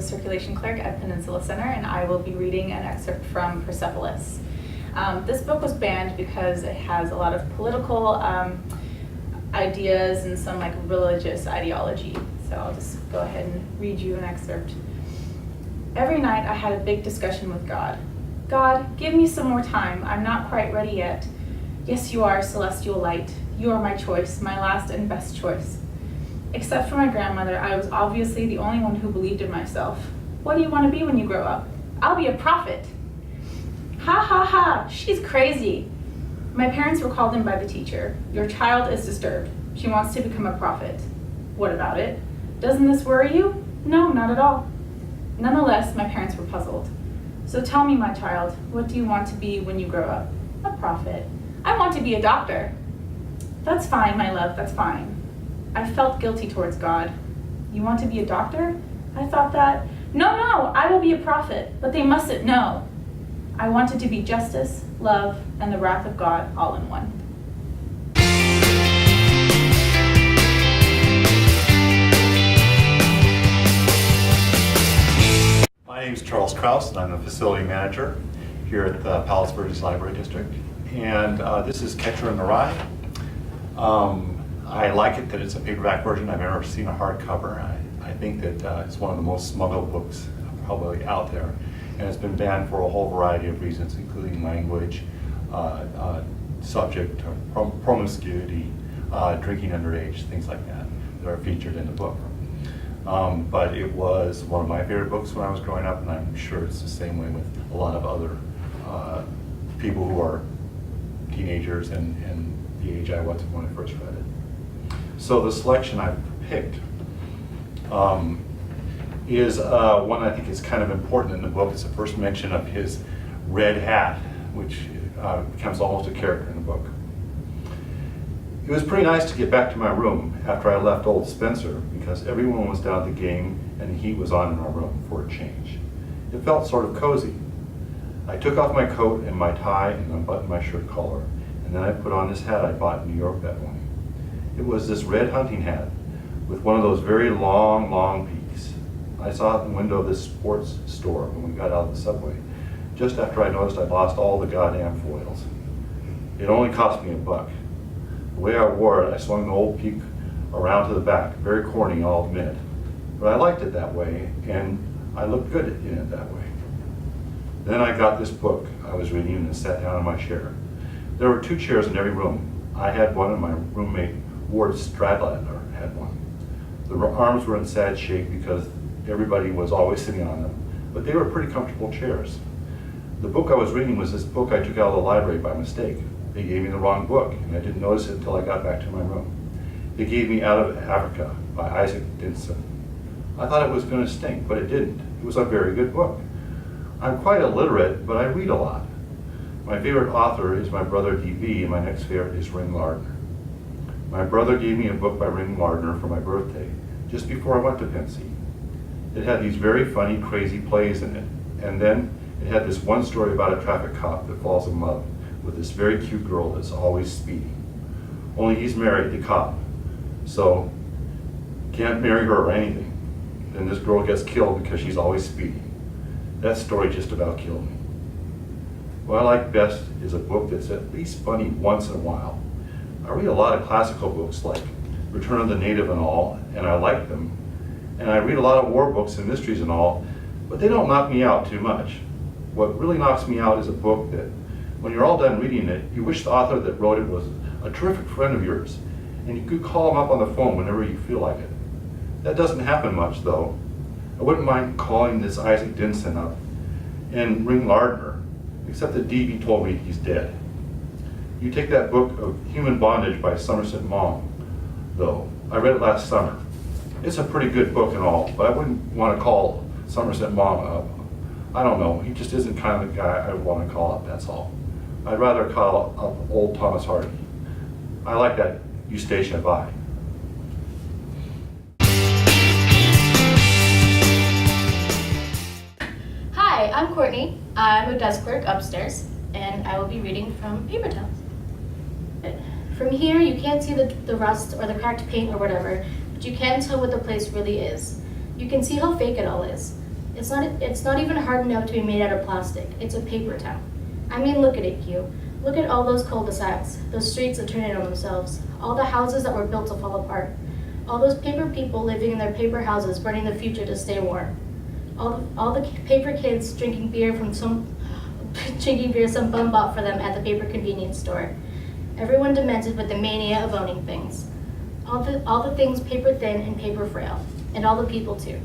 circulation clerk at Peninsula Center, and I will be reading an excerpt from Persepolis. This book was banned because it has a lot of political ideas and some religious ideology. So I'll just go ahead and read you an excerpt. Every night I had a big discussion with God. God, give me some more time. I'm not quite ready yet. Yes, you are, celestial light. You are my choice, my last and best choice. Except for my grandmother, I was obviously the only one who believed in myself. What do you want to be when you grow up? I'll be a prophet. Ha ha ha, she's crazy. My parents were called in by the teacher. Your child is disturbed. She wants to become a prophet. What about it? Doesn't this worry you? No, not at all. Nonetheless, my parents were puzzled. So tell me, my child, what do you want to be when you grow up? A prophet. I want to be a doctor. That's fine, my love, that's fine. I felt guilty towards God. You want to be a doctor? I thought that. No, I will be a prophet, but they mustn't know. I wanted to be justice, love, and the wrath of God all in one. My name is Charles Krause, and I'm the facility manager here at the Palos Verdes Library District. And this is Cather in the Rye. I like it that it's a paperback version. I've never seen a hardcover. I think that it's one of the most smuggled books probably out there. And it's been banned for a whole variety of reasons, including language, subject, promiscuity, drinking underage, things like that are featured in the book. But it was one of my favorite books when I was growing up, and I'm sure it's the same way with a lot of other people who are teenagers and the age I was when I first read it. So the selection I've picked is one I think is kind of important in the book. It's the first mention of his red hat, which becomes almost a character in the book. It was pretty nice to get back to my room after I left old Spencer, because everyone was down at the game and the heat was on in our room for a change. It felt sort of cozy. I took off my coat and my tie and unbuttoned my shirt collar, and then I put on this hat I bought in New York that morning. It was this red hunting hat with one of those very long peaks. I saw it in the window of this sports store when we got out of the subway, just after I noticed I'd lost all the goddamn foils. It only cost me $1. The way I wore it, I swung the old peak around to the back, very corny, I'll admit. But I liked it that way, and I looked good in it that way. Then I got this book I was reading and sat down in my chair. There were 2 chairs in every room. I had one, and my roommate Ward Stradlander had one. The arms were in sad shape because everybody was always sitting on them, but they were pretty comfortable chairs. The book I was reading was this book I took out of the library by mistake. They gave me the wrong book, and I didn't notice it until I got back to my room. They gave me Out of Africa by Isaac Dinson. I thought it was going to stink, but it didn't. It was a very good book. I'm quite illiterate, but I read a lot. My favorite author is my brother D.B., and my next favorite is Ring Lardner. My brother gave me a book by Ring Lardner for my birthday, just before I went to Penn State. It had these very funny, crazy plays in it, and then it had this one story about a traffic cop that falls in love with this very cute girl that's always speeding. Only he's married, the cop, so can't marry her or anything. Then this girl gets killed because she's always speeding. That story just about killed me. What I like best is a book that's at least funny once in a while. I read a lot of classical books like Return of the Native and all, and I like them. And I read a lot of war books and mysteries and all, but they don't knock me out too much. What really knocks me out is a book that, when you're all done reading it, you wish the author that wrote it was a terrific friend of yours, and you could call him up on the phone whenever you feel like it. That doesn't happen much, though. I wouldn't mind calling this Isaac Dinson up and Ring Lardner, except that D.B. told me he's dead. You take that book of Human Bondage by Somerset Maugham, though. I read it last summer. It's a pretty good book and all, but I wouldn't want to call Somerset Maugham up. I don't know, he just isn't kind of the guy I would want to call up, that's all. I'd rather call up old Thomas Hardy. I like that Eustacia Vi. Hi, I'm Courtney. I'm a desk clerk upstairs, and I will be reading from Paper Towns. From here, you can't see the rust or the cracked paint or whatever, but you can tell what the place really is. You can see how fake it all is. It's not even hard enough to be made out of plastic. It's a paper town. I mean, look at it, Q. Look at all those cul-de-sacs, those streets that turn in on themselves, all the houses that were built to fall apart, all those paper people living in their paper houses, burning the future to stay warm, all the paper kids drinking beer some bum bought for them at the paper convenience store. Everyone demented with the mania of owning things. All the things paper thin and paper frail, and all the people too.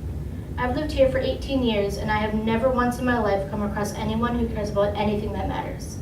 I've lived here for 18 years, and I have never once in my life come across anyone who cares about anything that matters.